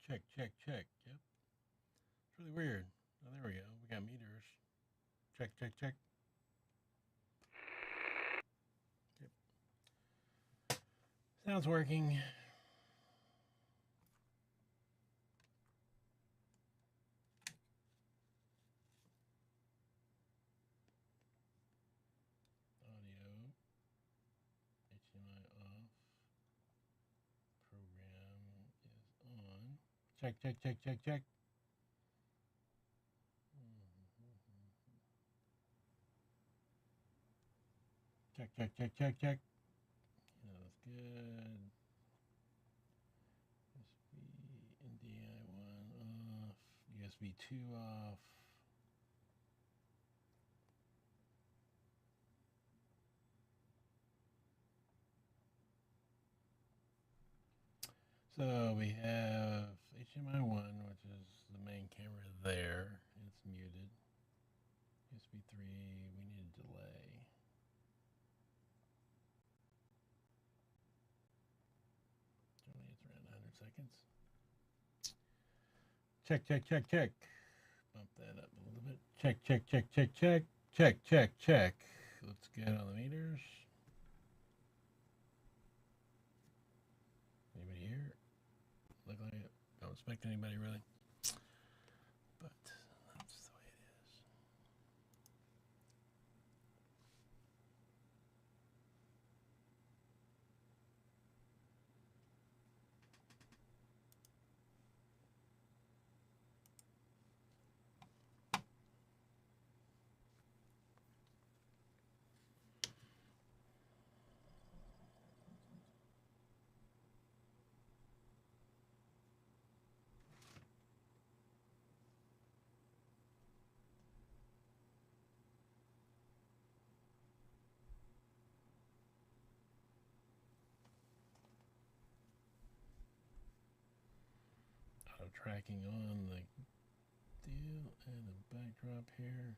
Check, check, check. Yep. It's really weird. Oh, there we go. We got meters. Check, check, check. Yep. Sounds working. Audio. HDMI off. Program is on. Check, check, check, check, check. Check, check, check, check, check. Yeah, that's good. USB NDI 1 off. USB 2 off. So we have HDMI 1, which is the main camera there. It's muted. USB 3, we need a delay. Generally it's around 100 seconds. Check, check, check, check. Bump that up a little bit. Check, check, check, check, check. Check, check, check. Looks good on the meters. Anybody here? Look like it. Don't expect anybody really. But that's the way it is. Auto tracking on the deal and a backdrop here.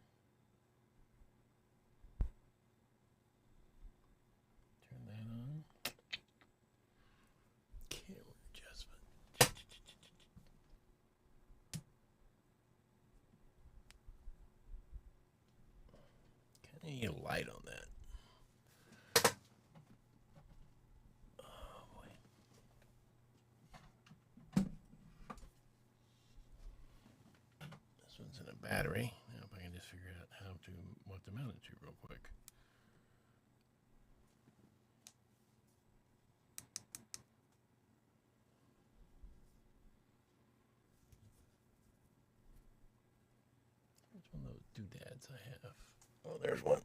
Turn that on. Camera adjustment. Kind of need a light on that. In a battery. Now if I can just figure out what to mount it to real quick. Which one of those doodads I have? Oh, there's one.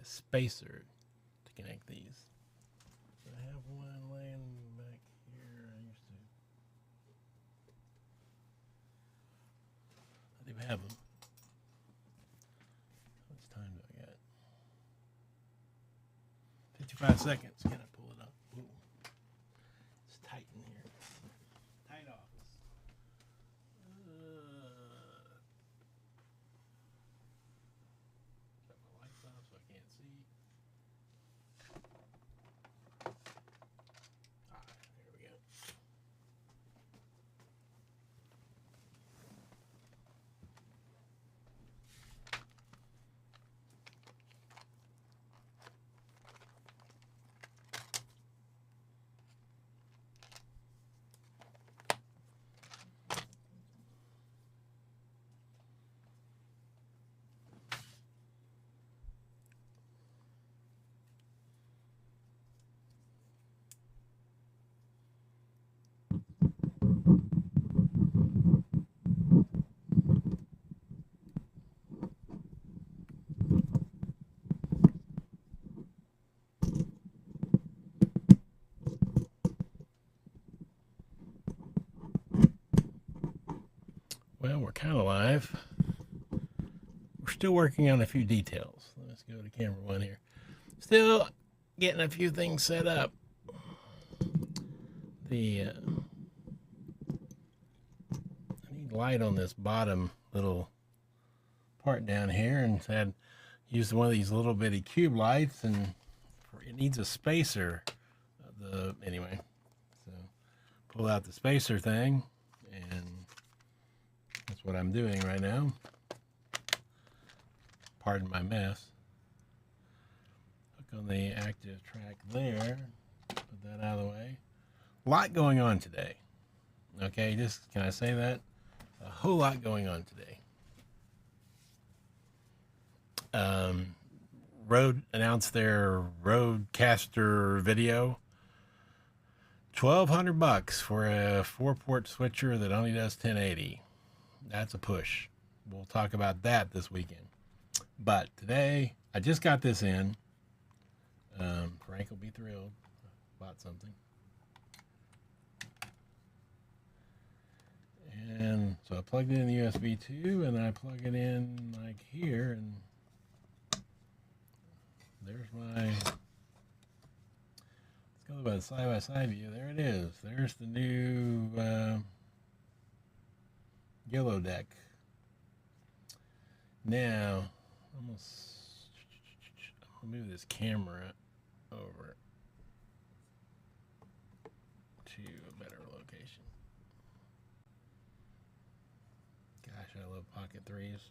Spacer to connect these. So I have one laying back here. I do have them. How much time do I got? 55 seconds. Can I pull it up? Ooh. It's tight in here. Tight office. Shut my lights off so I can't see. There we go. we're kind of live. We're still working on a few details. Let's go to camera one here. Still getting a few things set up. I need light on this bottom little part down here, and had used one of these little bitty cube lights, and it needs a spacer. Anyway, so pull out the spacer thing, and that's what I'm doing right now. Pardon my mess. Hook on the active track there. Put that out of the way. A lot going on today. Okay, just can I say that? A whole lot going on today. Rode announced their Rodecaster video. $1,200 for a 4-port switcher that only does 1080. That's a push. We'll talk about that this weekend. But today, I just got this in. Frank will be thrilled. Bought something. And so I plugged it in the USB 2, and I plug it in like here, and there's my, let's go by the side-by-side view. There it is. There's the new YoloDeck. Now, I'm gonna move this camera over to a better location. Gosh, I love Pocket 3s.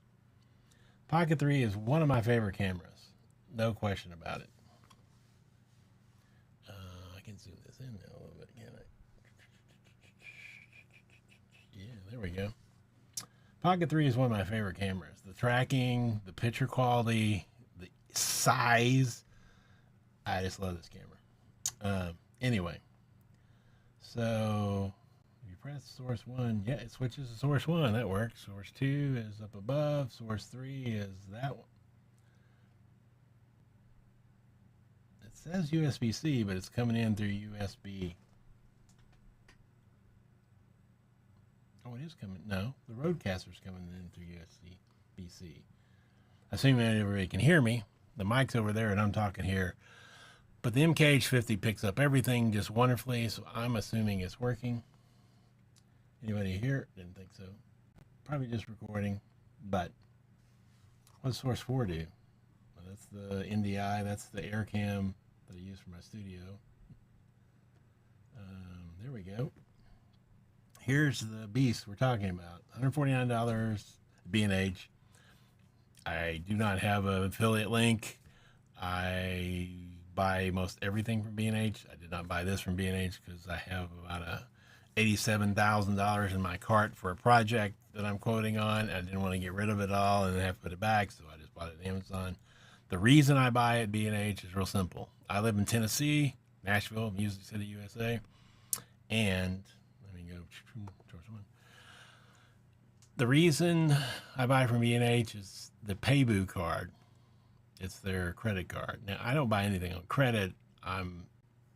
Pocket 3 is one of my favorite cameras. No question about it. I can zoom this in now a little bit, can I? Yeah, there we go. Pocket 3 is one of my favorite cameras. The tracking, the picture quality, the size. I just love this camera. Anyway, so if you press source 1, yeah, it switches to source 1. That works. Source 2 is up above. Source 3 is that one. It says USB-C, but it's coming in through USB. Oh, it is coming. No, the Rodecaster's coming in through USB-C. Assuming everybody can hear me. The mic's over there and I'm talking here. But the MKH50 picks up everything just wonderfully, so I'm assuming it's working. Anybody here? Didn't think so. Probably just recording. But what does Source 4 do? Well, that's the NDI. That's the air cam that I use for my studio. There we go. Here's the beast we're talking about. $149 B&H. I do not have an affiliate link. I buy most everything from B&H. I did not buy this from B&H because I have about $87,000 in my cart for a project that I'm quoting on. I didn't want to get rid of it all and then have to put it back, so I just bought it on Amazon. The reason I buy it B&H is real simple. I live in Tennessee, Nashville, Music City, USA, and let me go towards one. The reason I buy from B&H is the Paybu card. It's their credit card. Now, I don't buy anything on credit. I'm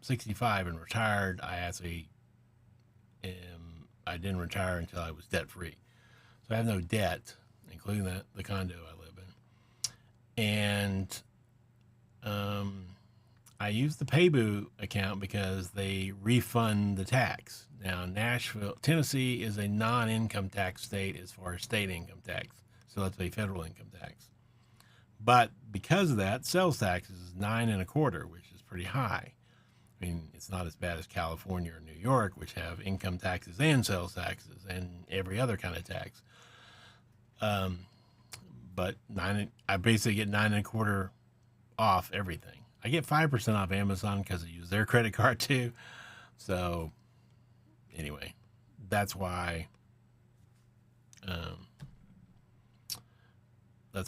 65 and retired. I didn't retire until I was debt-free. So I have no debt, including the condo I live in. And I use the Paybu account because they refund the tax. Now, Tennessee is a non-income tax state as far as state income tax. So let's say federal income tax. But because of that, sales tax is 9.25%, which is pretty high. I mean, it's not as bad as California or New York, which have income taxes and sales taxes and every other kind of tax. But I basically get 9.25% off everything. I get 5% off Amazon because I use their credit card too. So anyway, that's why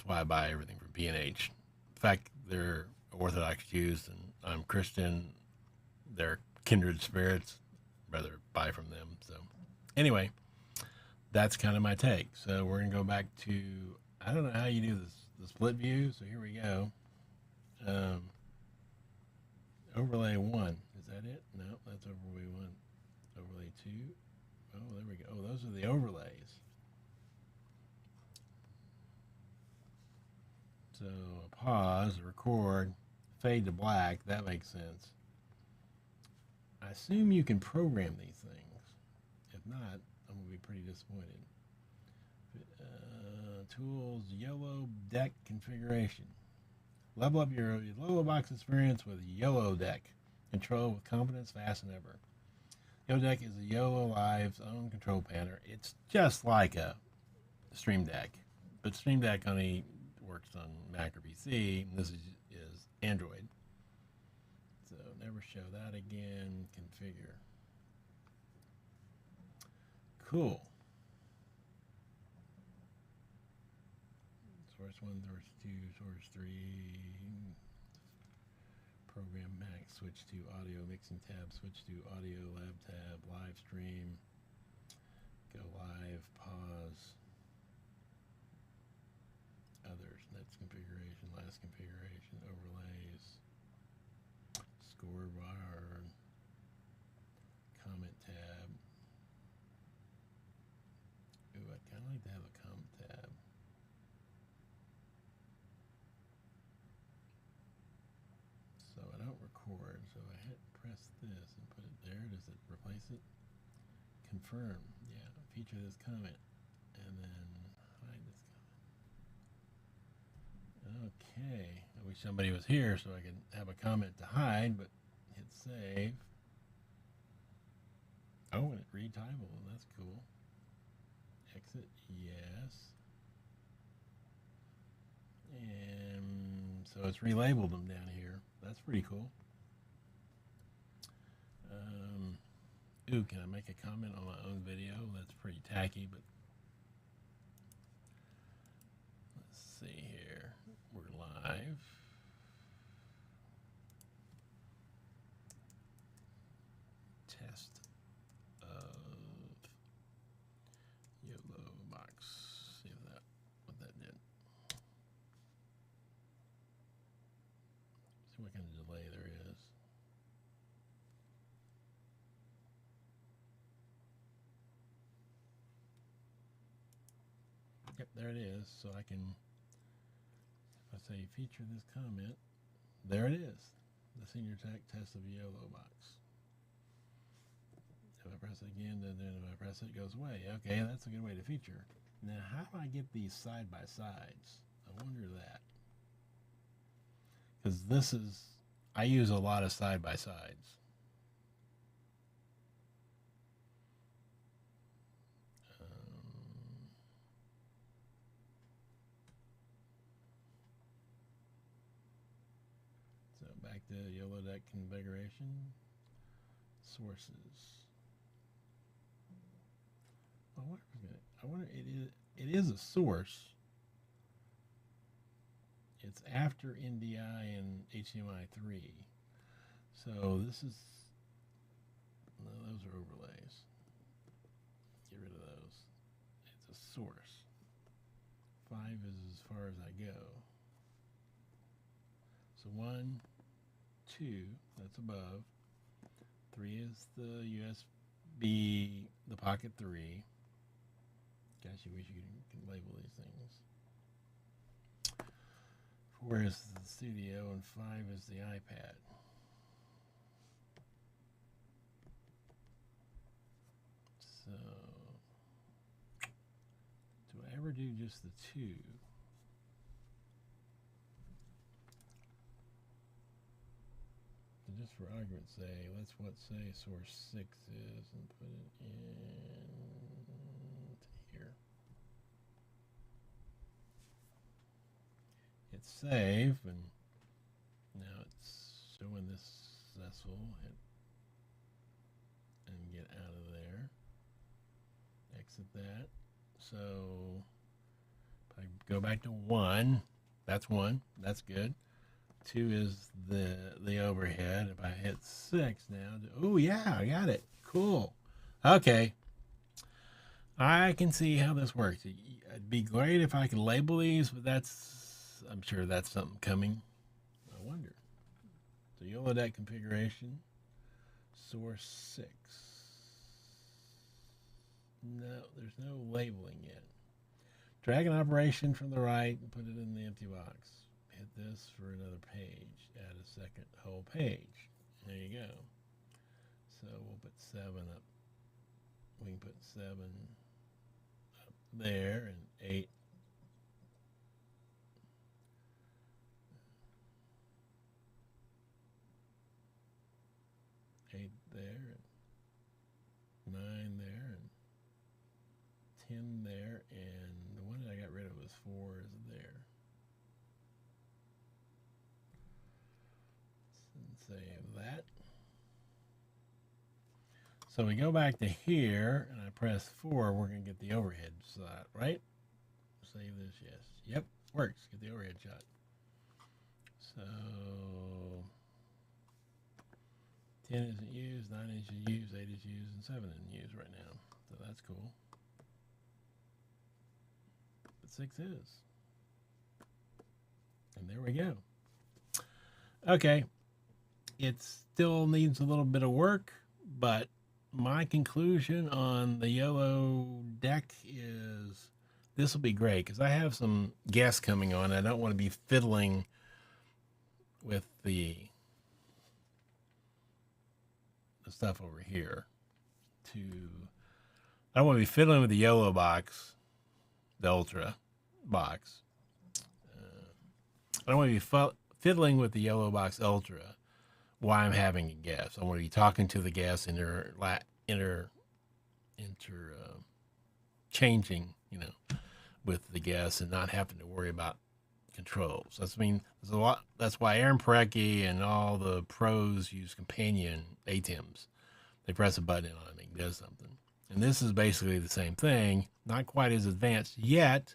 I buy everything from B&H. In fact, they're Orthodox Jews and I'm Christian. They're kindred spirits. Rather buy from them. So anyway, that's kind of my take. So we're going to go back to, I don't know how you do this, the split view. So here we go. Overlay 1. Is that it? No, that's overlay 1. Overlay 2. Oh, there we go. Oh, those are the overlays. So pause, record, fade to black. That makes sense. I assume you can program these things. If not, I'm going to be pretty disappointed. Tools, YoloDeck configuration. Level up your YoloBox experience with YoloDeck. Control with confidence, fast and ever. YoloDeck is a YOLO Live's own control panel. It's just like a Stream Deck, but Stream Deck only works on Mac or PC. And this is Android. So never show that again. Configure. Cool. Source 1, source 2, source 3. Program Mac. Switch to audio mixing tab. Switch to audio lab tab. Live stream. Go live. Pause. Others. Next configuration. Last configuration. Overlays. Score bar. Comment tab. Ooh, I'd kind of like to have a comment tab. So I don't record, so I hit press this and put it there. Does it replace it? Confirm. Yeah, feature this comment. And then hide this comment. Okay. I wish somebody was here so I could have a comment to hide, but hit save. Oh, and it retitled. That's cool. Exit, yes. And so it's relabeled them down here. That's pretty cool. Ooh, can I make a comment on my own video? That's pretty tacky, but let's see here. We're live. Test of YoloBox. See if that what that did. See what kind of delay there is. Yep, there it is. So I can, if I say feature this comment, there it is. The senior tech test of YoloBox. If I press it again, then if I press it, it goes away. Okay, that's a good way to feature. Now, how do I get these side by sides? I wonder that. Because this is, I use a lot of side by sides. So back to YoloDeck configuration. Sources. I wonder it is a source. It's after NDI and HDMI 3. So this is, no, those are overlays. Get rid of those. It's a source. 5 is as far as I go. So 1, 2, that's above. 3 is the USB, the Pocket 3. Gosh, you wish you could label these things. 4 is the studio, and 5 is the iPad. So, do I ever do just the 2? So just for argument's sake, let's say source 6 is, and put it in here. Hit save, and now it's showing this successful. Hit and get out of there. Exit that. So if I go back to 1, that's 1. That's good. 2 is the overhead. If I hit 6 now, oh yeah, I got it. Cool. Okay. I can see how this works. It'd be great if I could label these, but I'm sure that's something coming. I wonder. So YoloDeck configuration, source 6. No, there's no labeling yet. Drag an operation from the right and put it in the empty box. hit this for another page. Add a second whole page. There you go. So we'll put 7 up. We can put 7 up there and 8. There and 9 there and 10 there, and the one that I got rid of was 4 is there. Save that. So we go back to here and I press 4, we're going to get the overhead shot, right? Save this, yes. Yep, works. Get the overhead shot. So 10 isn't used, 9 isn't used, 8 is used, and 7 isn't used right now. So that's cool. But 6 is. And there we go. Okay. It still needs a little bit of work, but my conclusion on the YoloDeck is this will be great because I have some guests coming on. I don't want to be fiddling with the stuff over here. I don't want to be fiddling with the Yolo box, the Ultra box. I don't want to be fiddling with the Yolo box Ultra while I'm having a guest. I want to be talking to the guest changing, with the guests and not having to worry about controls. There's a lot. That's why Aaron Parecki and all the pros use companion ATEMs. They press a button on it and it does something. And this is basically the same thing. Not quite as advanced yet,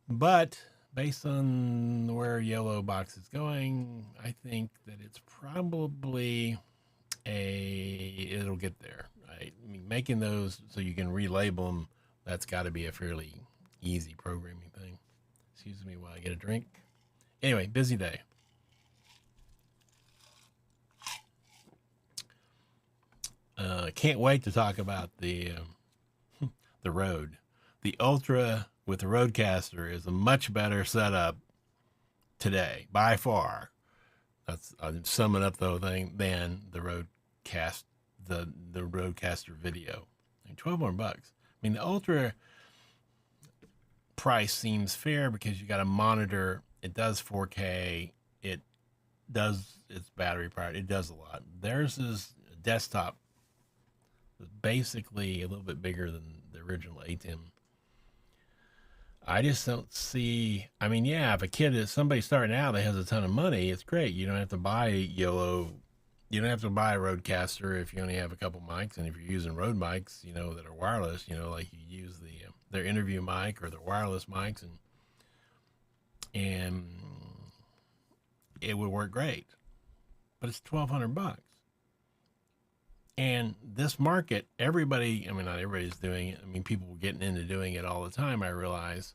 but based on where Yolo box is going, I think that it's probably it'll get there. Right? I mean, making those so you can relabel them, that's got to be a fairly easy programming thing. Excuse me while I get a drink. Anyway, busy day. Can't wait to talk about the Rode. The Ultra with the Rodecaster is a much better setup today, by far. I'm summing up the whole thing than the Rodecaster, the Rodecaster Video. I mean, $1,200. I mean, the Ultra price seems fair because you got a monitor. It does 4K. It does its battery powered. It does a lot. Theirs is a desktop, basically a little bit bigger than the original ATEM. I just don't see. I mean, yeah, if somebody starting out that has a ton of money, it's great. You don't have to buy YOLO. You don't have to buy a Rodecaster if you only have a couple mics, and if you're using Rode mics, that are wireless, like you use their interview mic or their wireless mics, and it would work great. But it's $1,200. And this market, everybody, not everybody's doing it. People were getting into doing it all the time, I realize.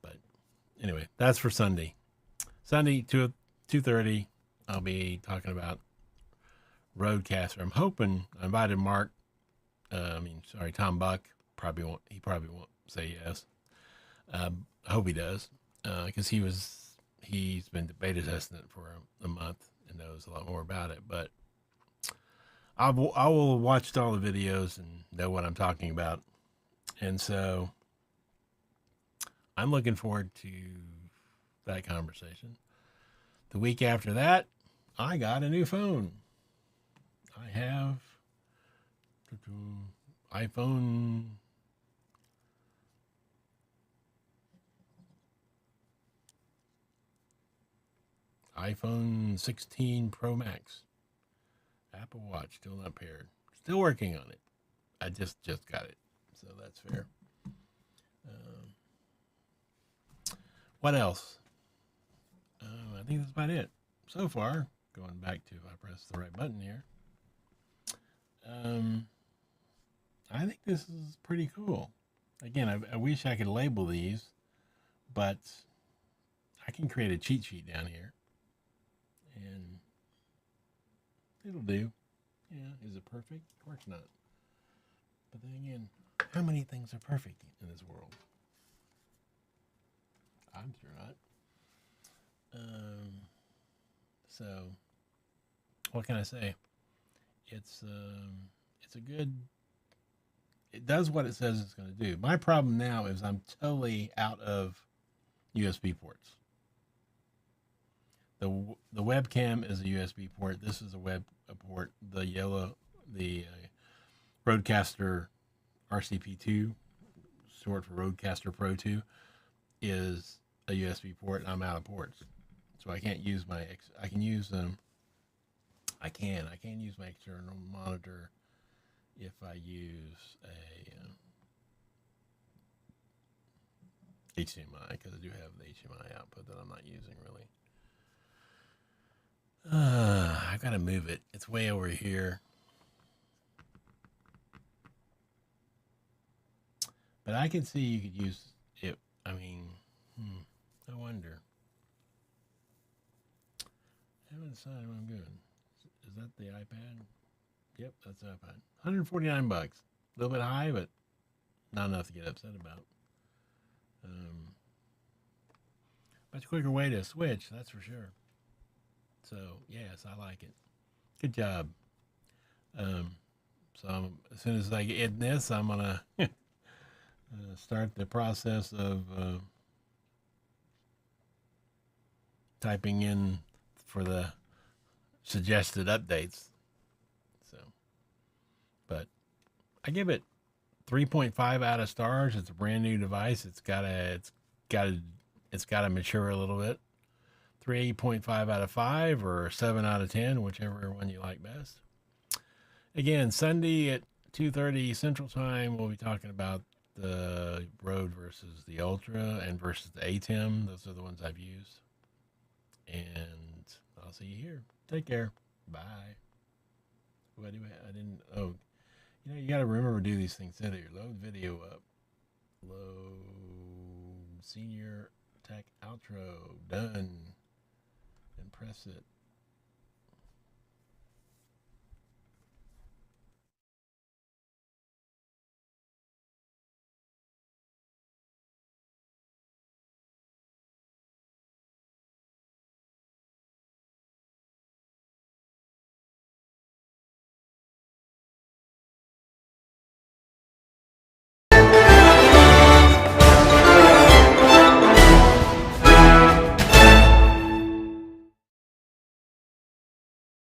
But anyway, that's for Sunday. Sunday, 2:30, I'll be talking about Rodecaster. I'm hoping, I invited Tom Buck. He probably won't say yes. I hope he does. Because he's been beta testing it for a month and knows a lot more about it. But I will watch all the videos and know what I'm talking about. And so I'm looking forward to that conversation. The week after that, I got a new phone. I have iPhone 16 Pro Max. Apple Watch, still not paired. Still working on it. I just got it, so that's fair. What else? I think that's about it so far. Going back to, if I press the right button here. I think this is pretty cool. Again, I wish I could label these, but I can create a cheat sheet down here. And it'll do. Yeah, is it perfect? Of course not. But then again, how many things are perfect in this world? I'm sure not. Um, so what can I say? It's a good. It does what it says it's going to do. My problem now is I'm totally out of USB ports. The webcam is a USB port. This is a port. The Rodecaster RCP2, short for Rodecaster Pro 2, is a USB port. And I'm out of ports, so I can't use my. I can use them. I can use my external monitor if I use a HDMI, because I do have the HDMI output that I'm not using really. I gotta move it. It's way over here. But I can see you could use it. I mean, I wonder. I haven't decided what I'm doing. Is that the iPad? Yep, that's the iPad. $149. A little bit high, but not enough to get upset about. Much quicker way to switch, that's for sure. So yes, I like it. Good job. So as soon as I get in this, I'm gonna start the process of typing in for the suggested updates. So, but I give it 3.5 out of stars. It's a brand new device. It's got to mature a little bit. 3.5 out of 5 or 7 out of 10, whichever one you like best. Again, Sunday at 2:30 Central Time, we'll be talking about the Rode versus the Ultra and versus the ATEM. Those are the ones I've used. And I'll see you here. Take care. Bye. What do I didn't. Oh, you got to remember to do these things. Load video up. Load senior tech outro. Done. And press it.